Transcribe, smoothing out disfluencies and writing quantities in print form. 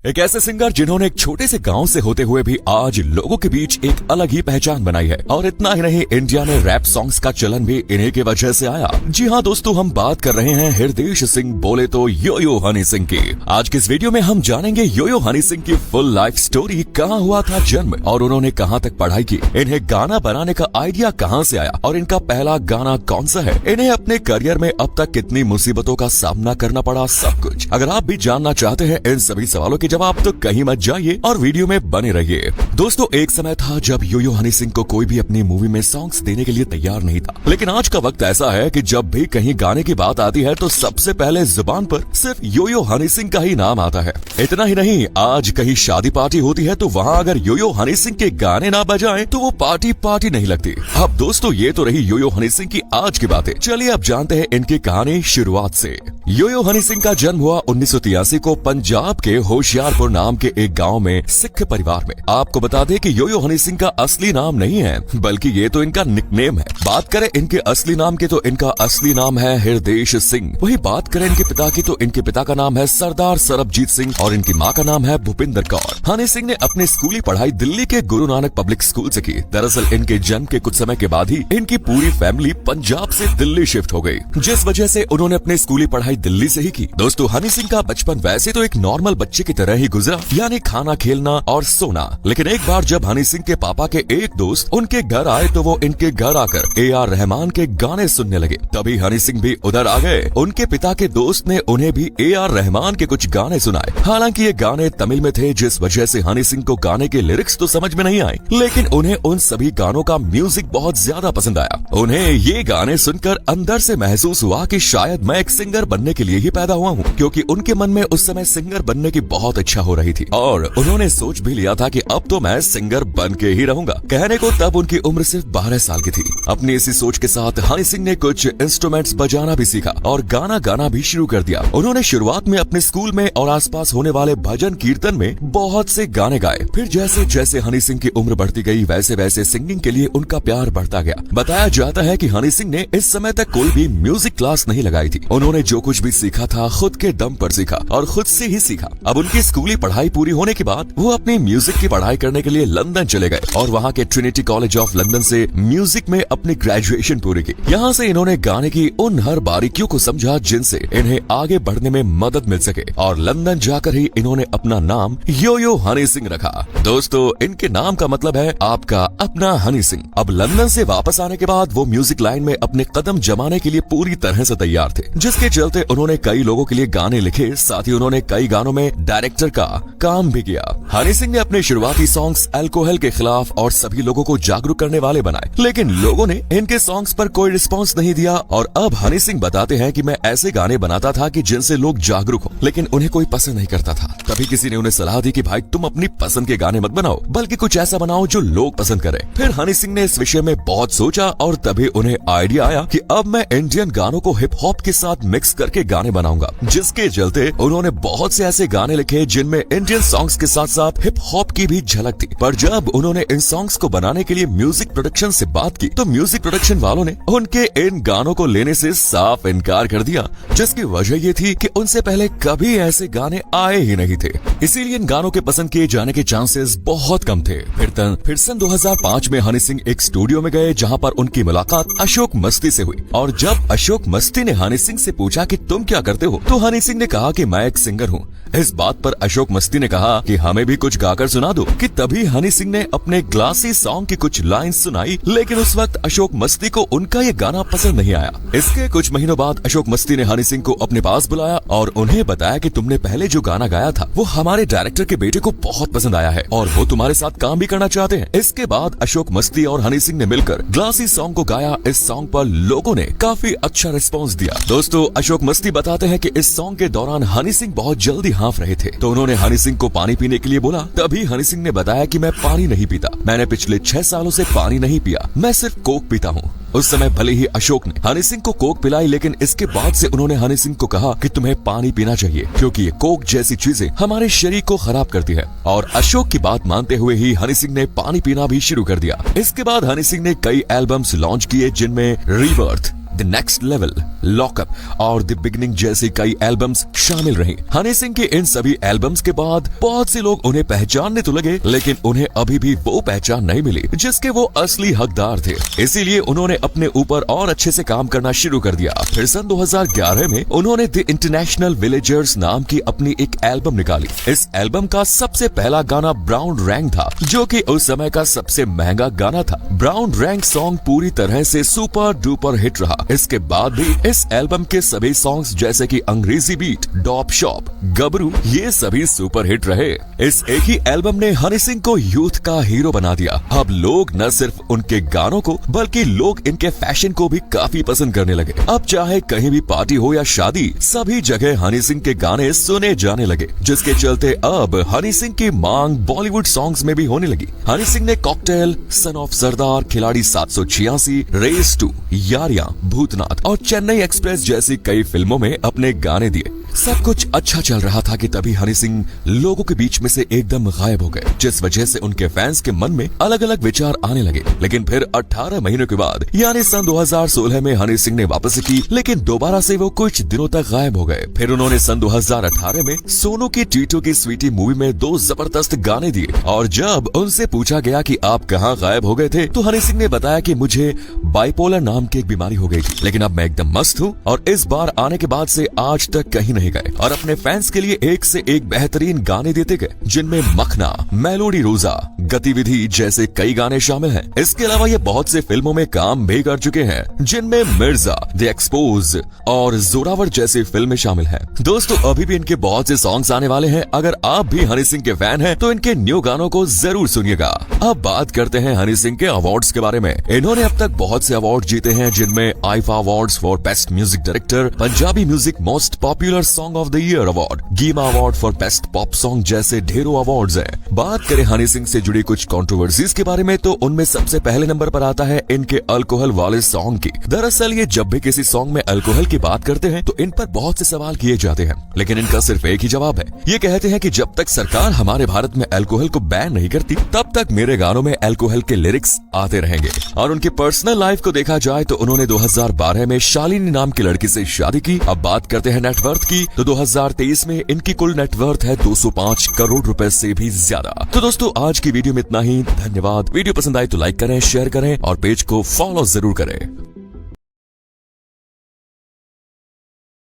एक ऐसे सिंगर जिन्होंने एक छोटे से गांव से होते हुए भी आज लोगों के बीच एक अलग ही पहचान बनाई है। और इतना ही नहीं, इंडिया में रैप सॉन्ग्स का चलन भी इन्हीं की वजह से आया। जी हाँ दोस्तों, हम बात कर रहे हैं हृदेश सिंह बोले तो यो-यो हनी सिंह की। आज के इस वीडियो में हम जानेंगे यो-यो हनी सिंह की फुल लाइफ स्टोरी, कहाँ हुआ था जन्म और उन्होंने कहाँ तक पढ़ाई की, इन्हें गाना बनाने का आइडिया कहाँ से आया और इनका पहला गाना कौन सा है, इन्हें अपने करियर में अब तक कितनी मुसीबतों का सामना करना पड़ा, सब कुछ। अगर आप भी जानना चाहते हैं इन सभी सवालों के जवाब तो कहीं मत जाइए और वीडियो में बने रहिए। दोस्तों, एक समय था जब यो-यो हनी सिंह को कोई भी अपनी मूवी में सॉन्ग्स देने के लिए तैयार नहीं था, लेकिन आज का वक्त ऐसा है कि जब भी कहीं गाने की बात आती है तो सबसे पहले जुबान पर सिर्फ यो-यो हनी सिंह का ही नाम आता है। इतना ही नहीं, आज कहीं शादी पार्टी होती है तो वहाँ अगर यो-यो हनी सिंह के गाने ना बजाएं तो वो पार्टी नहीं लगती। अब दोस्तों, ये तो रही यो-यो हनी सिंह की आज की बातें। चलिए अब जानते हैं इनकी कहानी शुरुआत से। यो-यो हनी सिंह का जन्म हुआ 1983 को पंजाब के होशियारपुर नाम के एक गांव में सिख परिवार में। आपको बता दें कि यो-यो हनी सिंह का असली नाम नहीं है, बल्कि ये तो इनका निकनेम है। बात करें इनके असली नाम की तो इनका असली नाम है हृदेश सिंह। वही बात करें इनके पिता की तो इनके पिता का नाम है सरदार सरबजीत सिंह और इनकी माँ का नाम है भूपिंदर कौर। हनी सिंह ने अपनी स्कूली पढ़ाई दिल्ली के गुरु नानक पब्लिक स्कूल से की। दरअसल इनके जन्म के कुछ समय के बाद ही इनकी पूरी फैमिली पंजाब से दिल्ली शिफ्ट हो गई, जिस वजह से उन्होंने अपनी स्कूली पढ़ाई दिल्ली से ही की। दोस्तों, हनी सिंह का बचपन वैसे तो एक नॉर्मल बच्चे की तरह ही गुजरा, यानी खाना, खेलना और सोना। लेकिन एक बार जब हनी सिंह के पापा के एक दोस्त उनके घर आए तो वो इनके घर आकर AR रहमान के गाने सुनने लगे। तभी हनी सिंह भी उधर आ गए। उनके पिता के दोस्त ने उन्हें भी AR रहमान के कुछ गाने सुनाए। हालांकि ये गाने तमिल में थे, जिस वजह से हनी सिंह को गाने के लिरिक्स तो समझ में नहीं आए, लेकिन उन्हें उन सभी गानों का म्यूजिक बहुत ज्यादा पसंद आया। उन्हें ये गाने सुनकर अंदर से महसूस हुआ कि शायद मैं एक सिंगर बनने के लिए ही पैदा हुआ हूँ, क्योंकि उनके मन में उस समय सिंगर बनने की बहुत इच्छा हो रही थी और उन्होंने सोच भी लिया था कि अब तो मैं सिंगर बन के ही रहूंगा। कहने को तब उनकी उम्र सिर्फ 12 साल की थी। अपनी इसी सोच के साथ हनी सिंह ने कुछ इंस्ट्रूमेंट्स बजाना भी सीखा और गाना भी शुरू कर दिया। उन्होंने शुरुआत में अपने स्कूल में और आसपास होने वाले भजन कीर्तन में बहुत से गाने गाए। फिर जैसे जैसे हनी सिंह की उम्र बढ़ती गई वैसे वैसे सिंगिंग के लिए उनका प्यार बढ़ता गया। बताया जाता है कि हनी सिंह ने इस समय तक कोई भी म्यूजिक क्लास नहीं लगाई थी। उन्होंने जो कुछ भी सीखा था खुद के दम पर सीखा और खुद से ही सीखा। अब उनकी स्कूली पढ़ाई पूरी होने के बाद वो अपनी म्यूजिक की पढ़ाई करने के लिए लंदन चले गए और वहाँ के ट्रिनिटी कॉलेज ऑफ लंदन से म्यूजिक में अपनी ग्रेजुएशन पूरी की। यहाँ से इन्होंने गाने की उन हर बारीकियों को समझा जिनसे इन्हें आगे बढ़ने में मदद मिल सके और लंदन जाकर ही इन्होंने अपना नाम यो-यो हनी सिंह रखा। दोस्तों, इनके नाम का मतलब है आपका अपना हनी सिंह। अब लंदन से वापस आने के बाद वो म्यूजिक लाइन में अपने कदम जमाने के लिए पूरी तरह से तैयार थे, जिसके चलते उन्होंने कई लोगों के लिए गाने लिखे। साथ ही उन्होंने कई गानों में डायरेक्टर का काम भी किया। हनी सिंह ने अपने शुरुआती सॉन्ग्स अल्कोहल के खिलाफ और सभी लोगों को जागरूक करने वाले बनाए, लेकिन लोगों ने इनके सॉन्ग्स पर कोई रिस्पांस नहीं दिया। और अब हनी सिंह बताते हैं कि मैं ऐसे गाने बनाता था कि जिनसे लोग जागरूक हो, लेकिन उन्हें कोई पसंद नहीं करता था। तभी किसी ने उन्हें सलाह दी कि भाई तुम अपनी पसंद के गाने मत बनाओ, बल्कि कुछ ऐसा बनाओ जो लोग पसंद करें। फिर हनी सिंह ने इस विषय में बहुत सोचा और तभी उन्हें आइडिया आया कि अब मैं इंडियन गानों को हिप हॉप के साथ मिक्स करके गाने बनाऊंगा, जिसके चलते उन्होंने बहुत से ऐसे गाने लिखे जिनमें इंडियन सॉन्ग्स के साथ साथ हिप हॉप की भी झलक थी। पर जब उन्होंने इन सॉन्ग्स को बनाने के लिए म्यूजिक प्रोडक्शन से बात की तो म्यूजिक प्रोडक्शन वालों ने उनके इन गानों को लेने से साफ इनकार कर दिया, जिसकी वजह ये थी कि उनसे पहले कभी ऐसे गाने आए ही नहीं थे। इसीलिए इन गानों के पसंद किए जाने के चांसेस बहुत कम थे। फिर सन 2005 में हनी सिंह एक स्टूडियो में गए, जहां पर उनकी मुलाकात अशोक मस्ती से हुई। और जब अशोक मस्ती ने हनी सिंह से पूछा कि तुम क्या करते हो, तो हनी सिंह ने कहा कि मैं एक सिंगर हूँ। इस बात पर अशोक मस्ती ने कहा कि हमें भी कुछ गाकर सुना दो। कि तभी हनी सिंह ने अपने ग्लासी सॉन्ग की कुछ लाइंस सुनाई, लेकिन उस वक्त अशोक मस्ती को उनका ये गाना पसंद नहीं आया। इसके कुछ महीनों बाद अशोक मस्ती ने हनी सिंह को अपने पास बुलाया और उन्हें बताया कि तुमने पहले जो गाना गाया था वो हमारे डायरेक्टर के बेटे को बहुत पसंद आया है और वो तुम्हारे साथ काम भी करना चाहते हैं। इसके बाद अशोक मस्ती और हनी सिंह ने मिलकर ग्लासी सॉन्ग को गाया। इस सॉन्ग पर लोगों ने काफी अच्छा रिस्पॉन्स दिया। दोस्तों, अशोक मस्ती बताते हैं कि इस सॉन्ग के दौरान हनी सिंह बहुत जल्दी हाँफ रहे थे, तो उन्होंने हनी सिंह को पानी पीने के लिए बोला। तभी हनी सिंह ने बताया कि मैं पानी नहीं पीता, मैंने पिछले 6 सालों से पानी नहीं पिया, मैं सिर्फ कोक पीता हूँ। उस समय भले ही अशोक ने हनी सिंह को कोक पिलाई, लेकिन इसके बाद से उन्होंने हनी सिंह को कहा कि तुम्हें पानी पीना चाहिए, क्योंकि ये कोक जैसी चीजें हमारे शरीर को खराब करती है। और अशोक की बात मानते हुए ही हनी सिंह ने पानी पीना भी शुरू कर दिया। इसके बाद हनी सिंह ने कई एल्बम्स लॉन्च किए, जिनमें rebirth, the next level, lockup और द बिगनिंग जैसी कई एल्बम्स शामिल रही। हनी सिंह के इन सभी एल्बम्स के बाद बहुत से लोग उन्हें पहचानने तो लगे, लेकिन उन्हें अभी भी वो पहचान नहीं मिली जिसके वो असली हकदार थे। इसीलिए उन्होंने अपने ऊपर और अच्छे से काम करना शुरू कर दिया। फिर सन 2011 में उन्होंने द इंटरनेशनल विलेजर्स नाम की अपनी एक एल्बम निकाली। इस एल्बम का सबसे पहला गाना ब्राउन रैंक था, जो कि उस समय का सबसे महंगा गाना था। ब्राउन रैंक सॉन्ग पूरी तरह से सुपर डुपर हिट रहा। इसके बाद भी इस एल्बम के सभी सॉन्ग्स जैसे कि अंग्रेजी बीट, डॉप शॉप, गबरू, ये सभी सुपर हिट रहे। इस एक ही एल्बम ने हनी सिंह को यूथ का हीरो बना दिया। अब लोग न सिर्फ उनके गानों को बल्कि लोग इनके फैशन को भी काफी पसंद करने लगे। अब चाहे कहीं भी पार्टी हो या शादी, सभी जगह हनी सिंह के गाने सुने जाने लगे, जिसके चलते अब हनी सिंह की मांग बॉलीवुड सॉन्ग्स में भी होने लगी। हनी सिंह ने कॉकटेल, सन ऑफ सरदार, खिलाड़ी 786, रेस 2, यारियां, भूतनाथ और चेन्नई एक्सप्रेस जैसी कई फिल्मों में अपने गाने दिए। सब कुछ अच्छा चल रहा था कि तभी हनी सिंह लोगों के बीच में से एकदम गायब हो गए, जिस वजह से उनके फैंस के मन में अलग अलग विचार आने लगे। लेकिन फिर 18 महीनों के बाद यानी सन 2016 में हनी सिंह ने वापसी की, लेकिन दोबारा से वो कुछ दिनों तक गायब हो गए। फिर उन्होंने सन 2018 में सोनू की टीटू की स्वीटी मूवी में 2 जबरदस्त गाने दिए, और जब उनसे पूछा गया कि आप कहाँ गायब हो गए थे, तो हनी सिंह ने बताया कि मुझे बाइपोलर नाम की एक बीमारी हो गई थी, लेकिन अब मैं एकदम मस्त हूँ और इस बार आने के बाद से आज तक कहीं नहीं गए और अपने फैंस के लिए एक से एक बेहतरीन गाने देते गए, जिनमें मखना, मेलोडी रोजा, गतिविधि जैसे कई गाने शामिल हैं। इसके अलावा ये बहुत से फिल्मों में काम भी कर चुके हैं, जिनमें मिर्जा, द एक्सपोज और जोरावर जैसी फिल्में शामिल हैं। दोस्तों, अभी भी इनके बहुत से सॉन्ग्स आने वाले हैं। अगर आप भी हनी सिंह के फैन हैं, तो इनके न्यू गानों को जरूर सुनिएगा। अब बात करते हैं हनी सिंह के अवार्ड्स के बारे में। इन्होंने अब तक बहुत से अवार्ड जीते हैं, जिनमें IIFA awards for best music director, Punjabi music most popular song of the year award, GIMA award for best pop song जैसे ढेरों अवार्ड्स हैं। बात करें हनी सिंह से जुड़ी कुछ कंट्रोवर्सीज के बारे में, तो उनमें सबसे पहले नंबर पर आता है इनके अल्कोहल वाले सॉन्ग की। दरअसल ये जब भी किसी सॉन्ग में अल्कोहल की बात करते हैं, तो इन पर बहुत से सवाल किए जाते हैं, लेकिन इनका सिर्फ एक ही जवाब है। ये कहते हैं कि जब तक सरकार हमारे भारत में अल्कोहल को बैन नहीं करती, तब तक मेरे गानों में अल्कोहल के लिरिक्स आते रहेंगे। और उनकी पर्सनल लाइफ को देखा जाए तो उन्होंने 2012 में शालिनी नाम की लड़की से शादी की। अब बात करते हैं नेटवर्थ की, तो 2023 में इनकी कुल नेटवर्थ है 205 करोड़ रुपए से भी ज्यादा। तो दोस्तों, आज की वीडियो में इतना ही। धन्यवाद। वीडियो पसंद आई तो लाइक करें, शेयर करें और पेज को फॉलो जरूर करें।